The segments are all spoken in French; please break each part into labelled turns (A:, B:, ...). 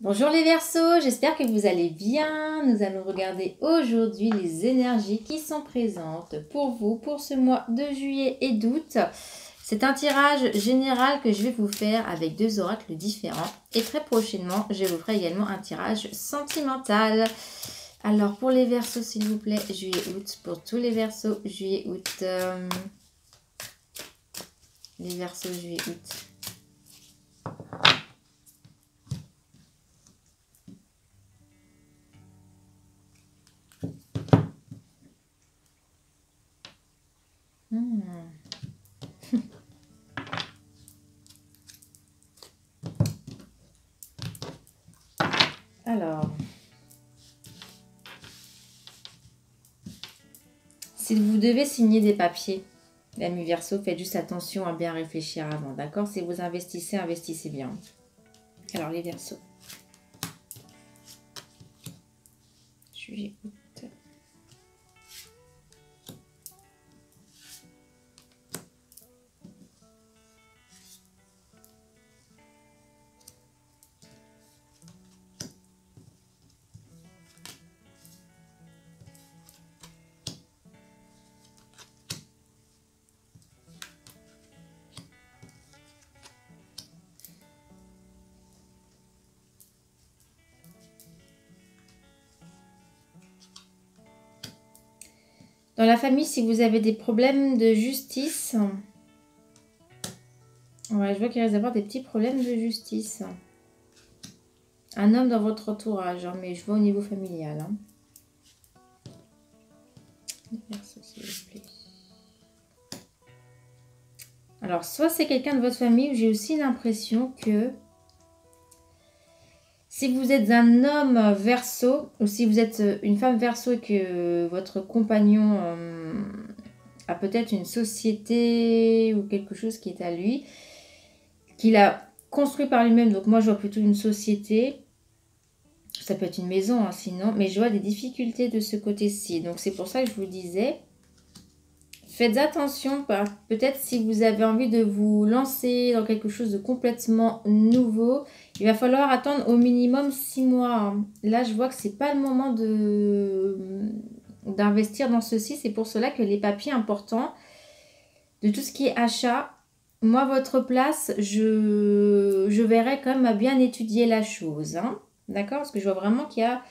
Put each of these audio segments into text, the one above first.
A: Bonjour les Verseaux, j'espère que vous allez bien. Nous allons regarder aujourd'hui les énergies qui sont présentes pour vous pour ce mois de juillet et d'août. C'est un tirage général que je vais vous faire avec deux oracles différents. Et très prochainement, je vous ferai également un tirage sentimental. Alors pour les Verseaux, s'il vous plaît, juillet-août. Pour tous les Verseaux, juillet-août. Les Verseaux, juillet-août. Alors, si vous devez signer des papiers, l'ami Verseau, faites juste attention à bien réfléchir avant, d'accord? Si vous investissez, investissez bien. Alors, les Verseaux. Juillet, août. Dans la famille, si vous avez des problèmes de justice, ouais, je vois qu'il risque d'avoir des petits problèmes de justice. Un homme dans votre entourage, hein, mais je vois au niveau familial. Hein. S'il vous plaît. Alors, soit c'est quelqu'un de votre famille, ou j'ai aussi l'impression que si vous êtes un homme Verseau, ou si vous êtes une femme Verseau et que votre compagnon a peut-être une société ou quelque chose qui est à lui, qu'il a construit par lui-même, donc moi je vois plutôt une société, ça peut être une maison hein, sinon, mais je vois des difficultés de ce côté-ci, donc c'est pour ça que je vous disais, faites attention, peut-être si vous avez envie de vous lancer dans quelque chose de complètement nouveau, il va falloir attendre au minimum 6 mois. Hein. Là, je vois que c'est pas le moment d'investir dans ceci. C'est pour cela que les papiers importants, de tout ce qui est achat, moi, votre place, je verrais quand même à bien étudier la chose. Hein. D'accord? Parce que je vois vraiment qu'il y a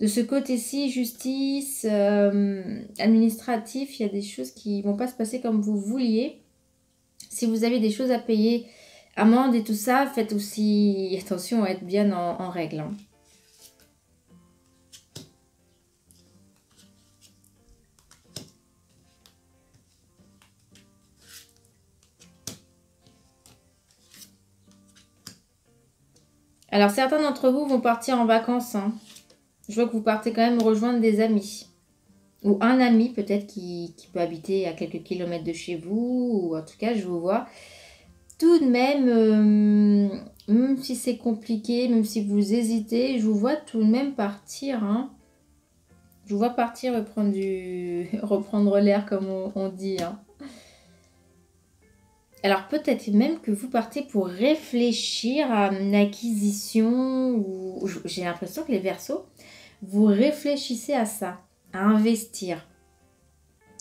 A: de ce côté-ci, justice, administratif, il y a des choses qui ne vont pas se passer comme vous vouliez. Si vous avez des choses à payer, amende et tout ça, faites aussi attention à être bien en règle. Hein. Alors, certains d'entre vous vont partir en vacances. Hein. Je vois que vous partez quand même rejoindre des amis. Ou un ami peut-être qui peut habiter à quelques kilomètres de chez vous. Ou en tout cas, je vous vois. Tout de même, même si c'est compliqué, même si vous hésitez, je vous vois tout de même partir. Hein. Je vous vois partir reprendre l'air comme on dit. Hein. Alors peut-être même que vous partez pour réfléchir à une acquisition. Ou j'ai l'impression que les Verseaux, vous réfléchissez à ça, à investir,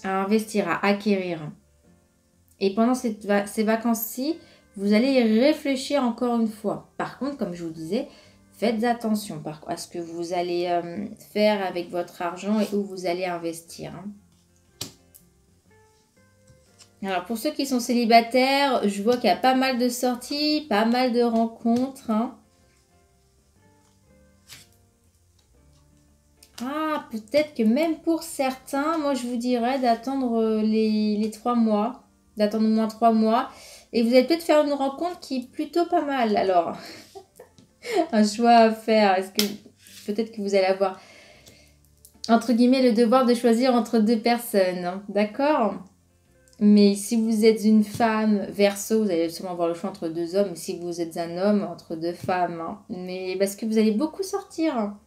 A: à acquérir. Et pendant ces vacances-ci, vous allez y réfléchir encore une fois. Par contre, comme je vous disais, faites attention à ce que vous allez faire avec votre argent et où vous allez investir. Hein. Alors, pour ceux qui sont célibataires, je vois qu'il y a pas mal de sorties, pas mal de rencontres. Hein. Ah, peut-être que même pour certains, moi je vous dirais d'attendre les 3 mois, d'attendre au moins 3 mois. Et vous allez peut-être faire une rencontre qui est plutôt pas mal. Alors, un choix à faire. Est-ce que peut-être que vous allez avoir, entre guillemets, le devoir de choisir entre deux personnes. Hein, d'accord? Mais si vous êtes une femme Verseau, vous allez sûrement avoir le choix entre deux hommes. Si vous êtes un homme, entre deux femmes. Hein. Mais parce que vous allez beaucoup sortir. Hein.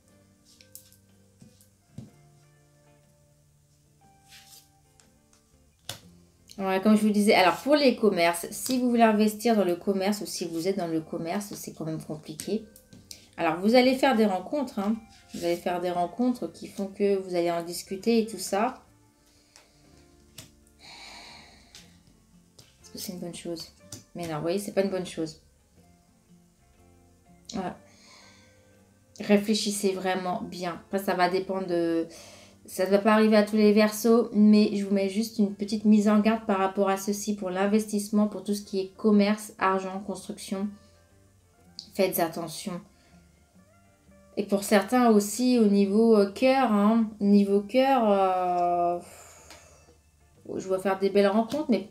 A: Ouais, comme je vous disais, alors pour les commerces, si vous voulez investir dans le commerce ou si vous êtes dans le commerce, c'est quand même compliqué. Alors, vous allez faire des rencontres, hein. Vous allez faire des rencontres qui font que vous allez en discuter et tout ça. Est-ce que c'est une bonne chose? Mais non, vous voyez, c'est pas une bonne chose. Voilà. Réfléchissez vraiment bien. Après, ça va dépendre de... Ça ne va pas arriver à tous les Verseaux, mais je vous mets juste une petite mise en garde par rapport à ceci pour l'investissement, pour tout ce qui est commerce, argent, construction. Faites attention. Et pour certains aussi au niveau cœur, hein, niveau cœur, je vais faire des belles rencontres, mais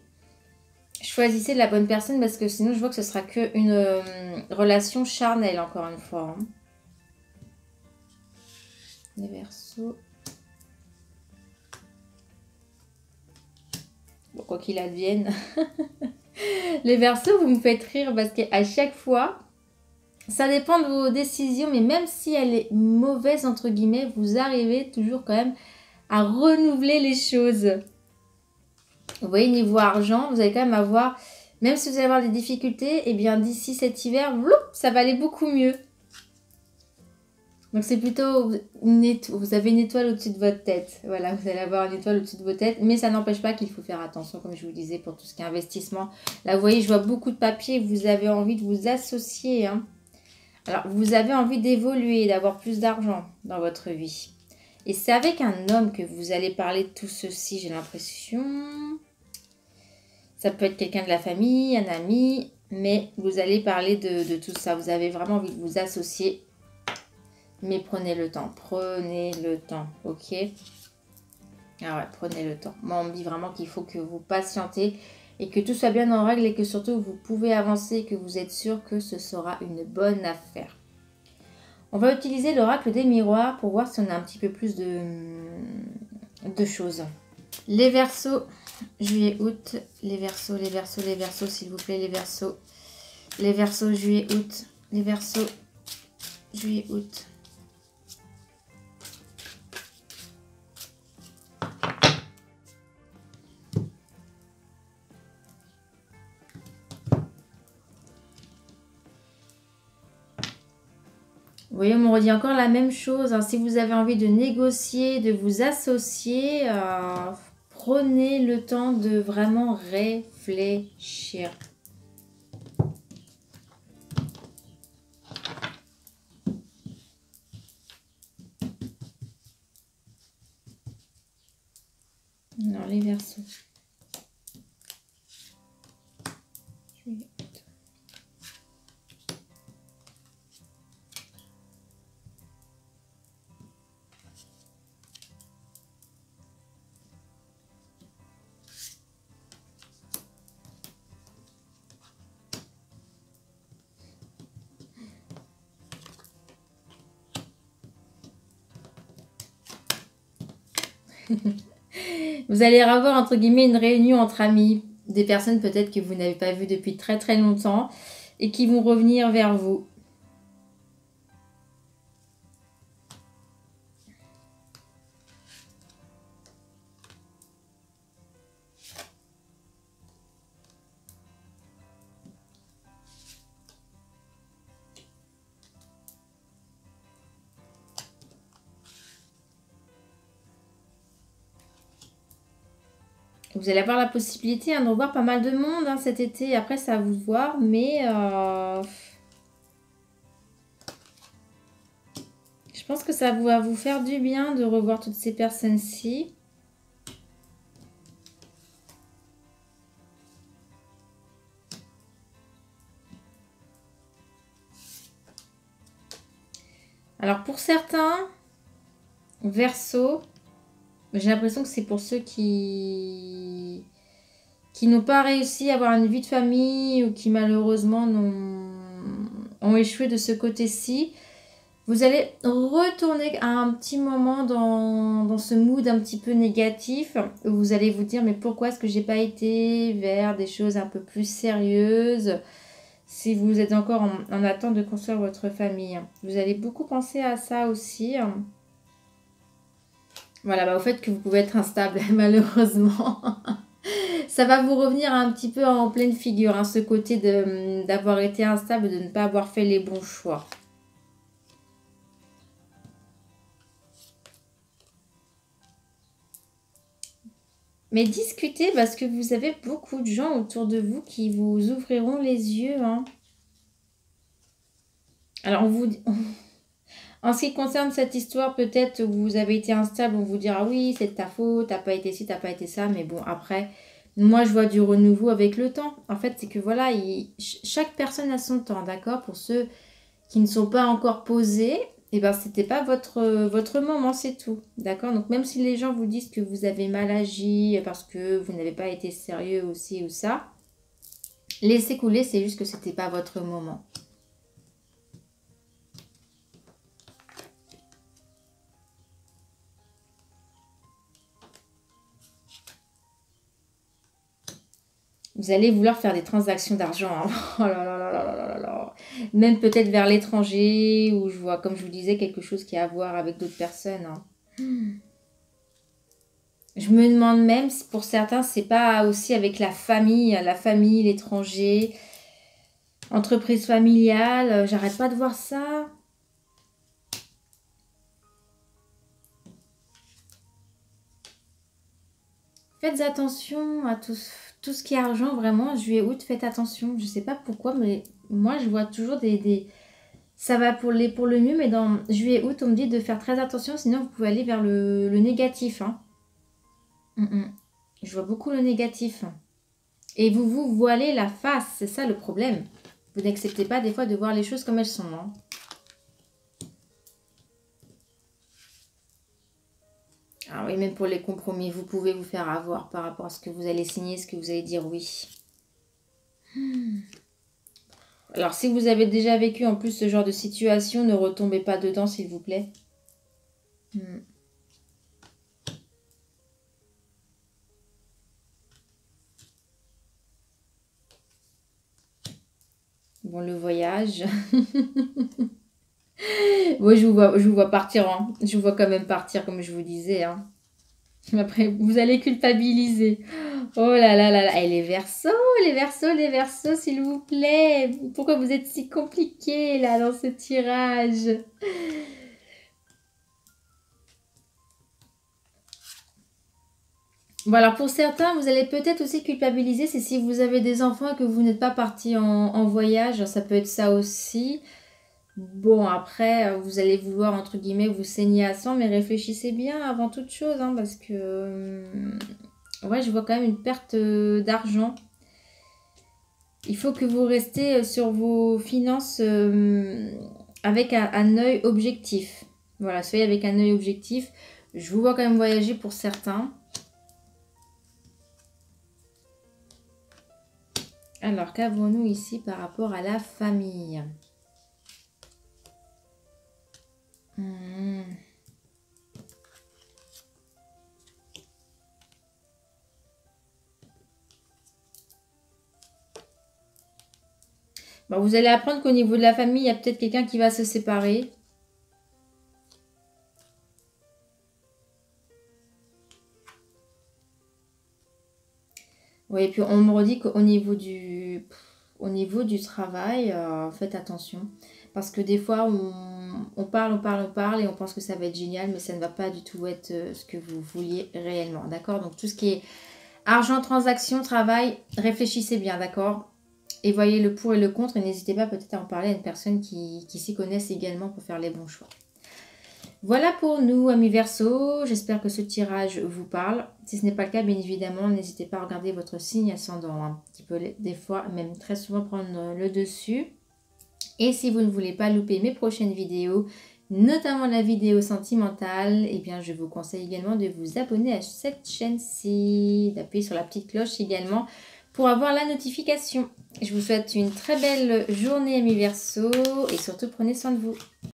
A: choisissez la bonne personne parce que sinon je vois que ce sera qu'une relation charnelle encore une fois. Hein. Les Verseaux. Bon, quoi qu'il advienne. Les Verseaux, vous me faites rire parce qu'à chaque fois, ça dépend de vos décisions, mais même si elle est mauvaise, entre guillemets, vous arrivez toujours quand même à renouveler les choses. Vous voyez, niveau argent, vous allez quand même avoir, même si vous allez avoir des difficultés, et bien d'ici cet hiver, ça va aller beaucoup mieux. Donc c'est plutôt, vous avez une étoile au-dessus de votre tête. Voilà, vous allez avoir une étoile au-dessus de votre tête. Mais ça n'empêche pas qu'il faut faire attention, comme je vous disais, pour tout ce qui est investissement. Là, vous voyez, je vois beaucoup de papiers. Vous avez envie de vous associer. Hein. Alors, vous avez envie d'évoluer, d'avoir plus d'argent dans votre vie. Et c'est avec un homme que vous allez parler de tout ceci, j'ai l'impression. Ça peut être quelqu'un de la famille, un ami. Mais vous allez parler de tout ça. Vous avez vraiment envie de vous associer. Mais prenez le temps, ok? Ah ouais, prenez le temps. Moi, on me dit vraiment qu'il faut que vous patientez et que tout soit bien en règle et que surtout vous pouvez avancer et que vous êtes sûr que ce sera une bonne affaire. On va utiliser l'oracle des miroirs pour voir si on a un petit peu plus de choses. Les Verseaux, juillet, août, les Verseaux, s'il vous plaît, les Verseaux. Les Verseaux, juillet, août, les Verseaux, juillet, août. Vous voyez, on me redit encore la même chose. Hein. Si vous avez envie de négocier, de vous associer, prenez le temps de vraiment réfléchir. Non, les Verseaux. Vous allez avoir entre guillemets une réunion entre amis, des personnes peut-être que vous n'avez pas vues depuis très très longtemps et qui vont revenir vers vous. Vous allez avoir la possibilité de revoir pas mal de monde hein, cet été. Après, c'est à vous de voir, mais je pense que ça va vous faire du bien de revoir toutes ces personnes-ci. Alors, pour certains, Verseau, j'ai l'impression que c'est pour ceux qui n'ont pas réussi à avoir une vie de famille ou qui malheureusement ont échoué de ce côté-ci. Vous allez retourner à un petit moment dans ce mood un petit peu négatif. Où vous allez vous dire mais pourquoi est-ce que j'ai pas été vers des choses un peu plus sérieuses si vous êtes encore en attente de construire votre famille. Vous allez beaucoup penser à ça aussi. Voilà, au fait que vous pouvez être instable, malheureusement. Ça va vous revenir un petit peu en pleine figure, hein, ce côté d'avoir été instable, de ne pas avoir fait les bons choix. Mais discutez parce que vous avez beaucoup de gens autour de vous qui vous ouvriront les yeux. Hein. Alors, en ce qui concerne cette histoire, peut-être vous avez été instable, on vous dira oui, c'est de ta faute, t'as pas été ci, t'as pas été ça. Mais bon, après, moi, je vois du renouveau avec le temps. En fait, c'est que voilà, chaque personne a son temps, d'accord? Pour ceux qui ne sont pas encore posés, et ben, c'était pas votre moment, c'est tout. D'accord? Donc, même si les gens vous disent que vous avez mal agi parce que vous n'avez pas été sérieux aussi ou ça, laissez couler, c'est juste que c'était pas votre moment. Vous allez vouloir faire des transactions d'argent. Hein. Oh là là là là là là là. Même peut-être vers l'étranger, où je vois, comme je vous disais, quelque chose qui a à voir avec d'autres personnes. Hein. Je me demande même si pour certains, c'est pas aussi avec la famille, l'étranger, entreprise familiale. J'arrête pas de voir ça. Faites attention à tout ce qui est argent, vraiment. Juillet, août, faites attention. Je sais pas pourquoi, mais moi, je vois toujours ça va pour le mieux, mais dans juillet, août, on me dit de faire très attention, sinon vous pouvez aller vers le négatif. Hein. Je vois beaucoup le négatif. Et vous vous voilez la face, c'est ça le problème. Vous n'acceptez pas des fois de voir les choses comme elles sont. Hein. Ah oui, même pour les compromis, vous pouvez vous faire avoir par rapport à ce que vous allez signer, ce que vous allez dire oui. Alors, si vous avez déjà vécu en plus ce genre de situation, ne retombez pas dedans, s'il vous plaît. Bon, le voyage. Oui, je vous vois partir. Hein. Je vous vois quand même partir, comme je vous disais. Hein. Après, vous allez culpabiliser. Oh là là là là. Et les versos, les versos, s'il vous plaît. Pourquoi vous êtes si compliqués, là, dans ce tirage? Bon, alors pour certains, vous allez peut-être aussi culpabiliser, c'est si vous avez des enfants et que vous n'êtes pas parti en voyage, ça peut être ça aussi. Bon, après, vous allez vouloir, entre guillemets, vous saigner à sang, mais réfléchissez bien avant toute chose, hein, parce que, ouais, je vois quand même une perte d'argent. Il faut que vous restez sur vos finances avec un œil objectif. Voilà, soyez avec un œil objectif. Je vous vois quand même voyager pour certains. Alors, qu'avons-nous ici par rapport à la famille? Bon, vous allez apprendre qu'au niveau de la famille, il y a peut-être quelqu'un qui va se séparer. Oui, et puis on me redit qu'au niveau du travail, faites attention. Parce que des fois, on parle et on pense que ça va être génial, mais ça ne va pas du tout être ce que vous vouliez réellement. D'accord? Donc tout ce qui est argent, transaction, travail, réfléchissez bien, d'accord? Et voyez le pour et le contre et n'hésitez pas peut-être à en parler à une personne qui s'y connaisse également pour faire les bons choix. Voilà pour nous, amis Verseau. J'espère que ce tirage vous parle. Si ce n'est pas le cas, bien évidemment, n'hésitez pas à regarder votre signe ascendant, hein, qui peut des fois, même très souvent, prendre le dessus. Et si vous ne voulez pas louper mes prochaines vidéos, notamment la vidéo sentimentale, eh bien, je vous conseille également de vous abonner à cette chaîne-ci, d'appuyer sur la petite cloche également pour avoir la notification. Je vous souhaite une très belle journée, amis Verseau, et surtout, prenez soin de vous.